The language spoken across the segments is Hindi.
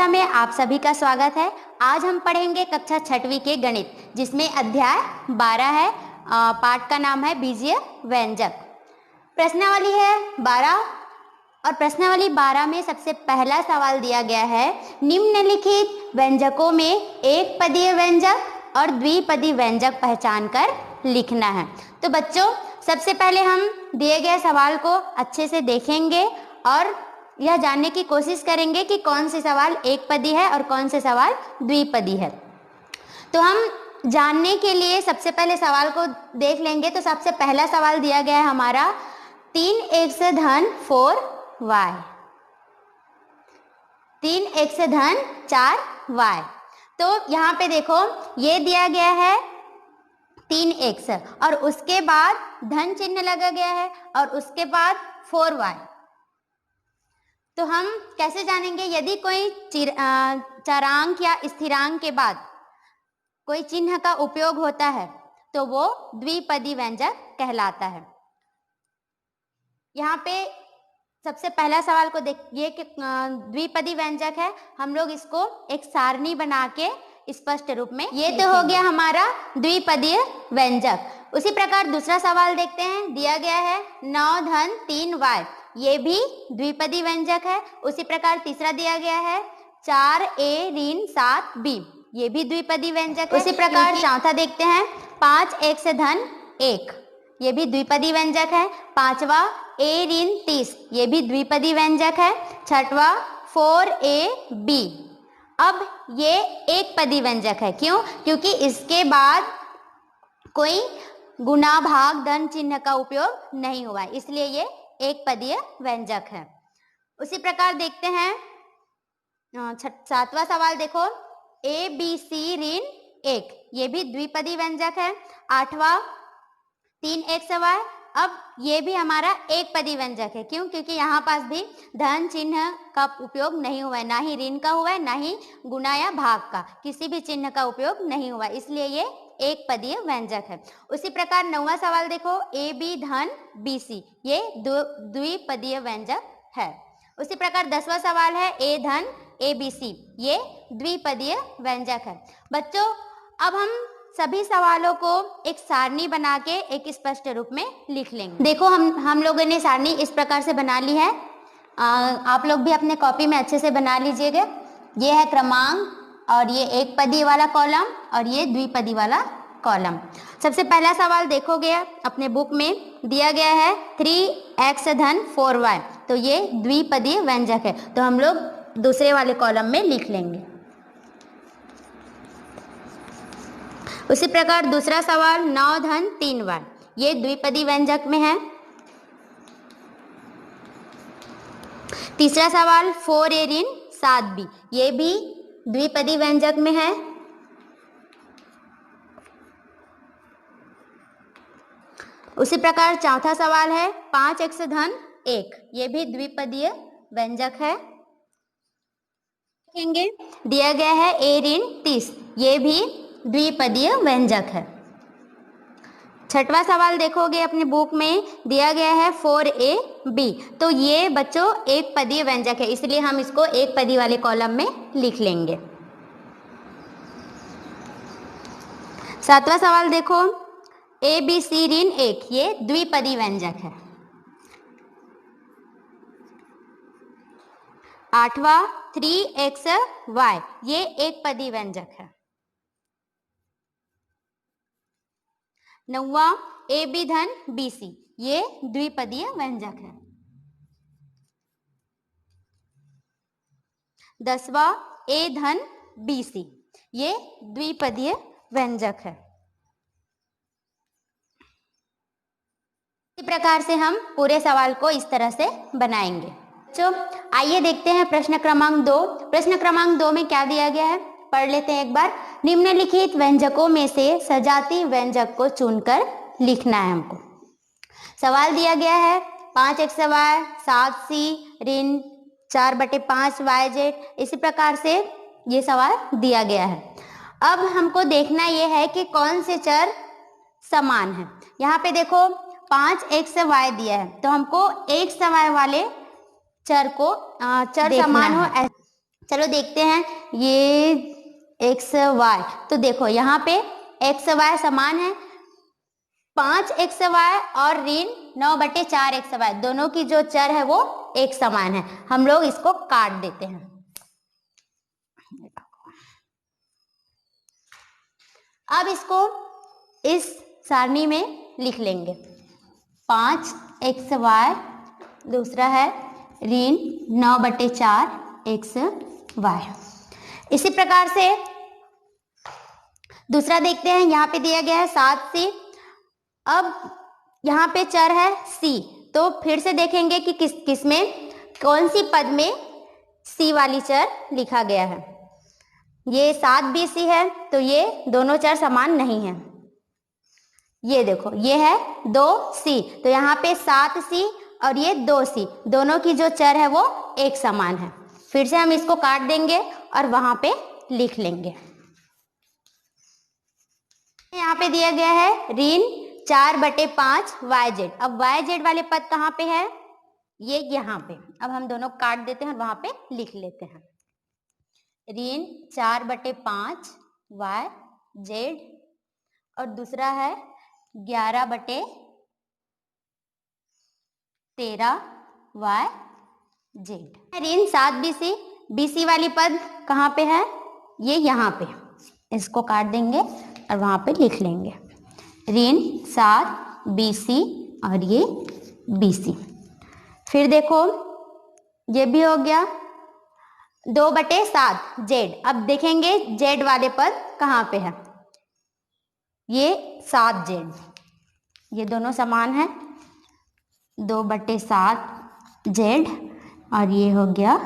कक्षा में आप सभी का स्वागत है। आज हम पढ़ेंगे कक्षा 6वीं के गणित, जिसमें अध्याय 12 है। पाठ का नाम है बीजीय व्यंजक। प्रश्नावली है 12 और प्रश्नावली 12 में सबसे पहला सवाल दिया गया है, निम्नलिखित व्यंजकों में एक पदीय व्यंजक और द्विपदी व्यंजक पहचान कर लिखना है। तो बच्चों, सबसे पहले हम दिए गए सवाल को अच्छे से देखेंगे और यह जानने की कोशिश करेंगे कि कौन से सवाल एक पदी है और कौन से सवाल द्विपदी है। तो हम जानने के लिए सबसे पहले सवाल को देख लेंगे। तो सबसे पहला सवाल दिया गया है हमारा 3x धन 4y, 3x धन 4y। तो यहाँ पे देखो, ये दिया गया है 3x और उसके बाद धन चिन्ह लगा गया है और उसके बाद 4y। तो हम कैसे जानेंगे? यदि कोई चरांक या स्थिरांक के बाद कोई चिन्ह का उपयोग होता है तो वो द्विपदी व्यंजक कहलाता है। यहाँ पे सबसे पहला सवाल को देखिए कि द्विपदी व्यंजक है। हम लोग इसको एक सारणी बना के स्पष्ट रूप में, ये तो हो गया हमारा द्विपदीय व्यंजक। उसी प्रकार दूसरा सवाल देखते हैं। दिया गया है 9 धन 3y, ये भी द्विपदी व्यंजक है। उसी प्रकार तीसरा दिया गया है 4a ऋण 7b, ये भी द्विपदी व्यंजक है। उसी प्रकार चौथा देखते हैं 5x धन 1, ये भी द्विपदी व्यंजक है। पांचवा a ऋण 30, ये भी द्विपदी व्यंजक है। छठवा 4ab, अब ये एक पदी व्यंजक है। क्यों? क्योंकि इसके बाद कोई गुणा भाग धन चिन्ह का उपयोग नहीं हुआ, इसलिए ये एक पदीय व्यंजक है। उसी प्रकार देखते हैं सातवां सवाल देखो, a b c ऋण 1, ये भी द्विपदी व्यंजक है। आठवां 3xy, अब ये भी हमारा एक पदी व्यंजक है। क्यों? क्योंकि यहाँ पास भी धन चिन्ह का उपयोग नहीं हुआ है, ना ही ऋण का हुआ है, ना ही गुणा या भाग का, किसी भी चिन्ह का उपयोग नहीं हुआ, इसलिए ये एक पदीय व्यंजक है। उसी प्रकार 9वां सवाल देखो, ए बी धन बी सी, ये द्विपदीय व्यंजक है। उसी प्रकार 10वां सवाल है ए धन ए बी सी, ये द्विपदीय व्यंजक है। बच्चों, अब हम सभी सवालों को एक सारणी बना के एक स्पष्ट रूप में लिख लेंगे। देखो, हम लोगों ने सारणी इस प्रकार से बना ली है। आप लोग भी अपने कॉपी में अच्छे से बना लीजिएगा। ये है क्रमांक और ये एक पदी वाला कॉलम और ये द्विपदी वाला कॉलम। सबसे पहला सवाल देखोगे अपने बुक में दिया गया है 3x धन 4y, तो ये द्विपदी व्यंजक है। तो हम लोग दूसरे वाले कॉलम में लिख लेंगे। उसी प्रकार दूसरा सवाल 9 धन 3y, ये द्विपदी व्यंजक में है। तीसरा सवाल 4a ऋण 7b, ये भी द्विपदी व्यंजक में है। उसी प्रकार चौथा सवाल है 5x धन 1, ये भी द्विपदीय व्यंजक है। देखेंगे, दिया गया है a ऋण 30, ये भी द्विपदीय व्यंजक है। छठवां सवाल देखोगे अपने बुक में दिया गया है 4ab, तो ये बच्चों एक पदीय व्यंजक है, इसलिए हम इसको एक पदी वाले कॉलम में लिख लेंगे। सातवां सवाल देखो, a b c ऋण 1, ये द्विपदी व्यंजक है। आठवां 3xy, ये एक पदी व्यंजक है। नौवां a b धन b c, ये द्विपदीय व्यंजक है। 10वां a धन b c, ये द्विपदीय व्यंजक है। इसी प्रकार से हम पूरे सवाल को इस तरह से बनाएंगे। तो आइए देखते हैं प्रश्न क्रमांक 2। प्रश्न क्रमांक 2 में क्या दिया गया है, पढ़ लेते हैं एक बार। निम्नलिखित व्यंजकों में से सजाती व्यंजक को चुनकर लिखना है हमको। सवाल दिया गया है 5xy 7c ऋण 4/5yz, इसी प्रकार से ये सवाल दिया गया है। अब हमको देखना ये है कि कौन से चर समान है। यहाँ पे देखो 5xy दिया है, तो हमको एक समय वाले चर को चर समान हो चलो देखते हैं ये एक्स वाई। तो देखो यहाँ पे एक्स वाई समान है, 5xy और ऋण 9/4xy, दोनों की जो चर है वो एक समान है। हम लोग इसको काट देते हैं। अब इसको इस सारणी में लिख लेंगे, 5xy, दूसरा है ऋण 9/4xy। इसी प्रकार से दूसरा देखते हैं, यहाँ पे दिया गया है 7c। अब यहाँ पे चर है c, तो फिर से देखेंगे कि किस में कौन सी पद में c वाली चर लिखा गया है। ये 7bc है, तो ये दोनों चर समान नहीं है। ये देखो ये है 2c, तो यहाँ पे 7c और ये 2c, दोनों की जो चर है वो एक समान है। फिर से हम इसको काट देंगे और वहां पे लिख लेंगे। यहाँ पे दिया गया है ऋण 4/5 yz। अब yz वाले पद कहाँ पे है? ये यहाँ पे। अब हम दोनों काट देते हैं और वहां पे लिख लेते हैं, ऋण 4/5 yz और दूसरा है 11/13 yz। ऋण 7bc, bc वाली पद कहाँ पे है? ये यहाँ पे। इसको काट देंगे और वहां पे लिख लेंगे, ऋण 7bc और ये bc। फिर देखो ये भी हो गया 2/7 z। अब देखेंगे z वाले पद कहाँ पे है? ये 7z, ये दोनों समान है, 2/7 z और ये हो गया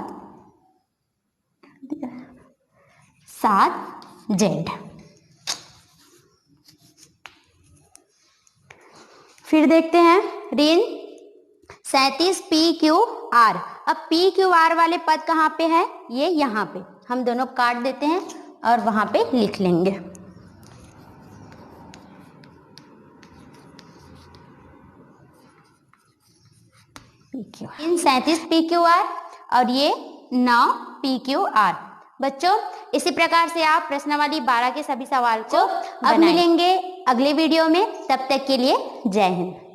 7z। फिर देखते हैं ऋण 37pqr। अब pqr वाले पद कहाँ पे है? ये यहाँ पे। हम दोनों काट देते हैं और वहां पे लिख लेंगे, इन 37pqr और ये 9pqr। बच्चों इसी प्रकार से आप प्रश्नावली 12 के सभी सवाल को अब मिलेंगे अगले वीडियो में। तब तक के लिए जय हिंद।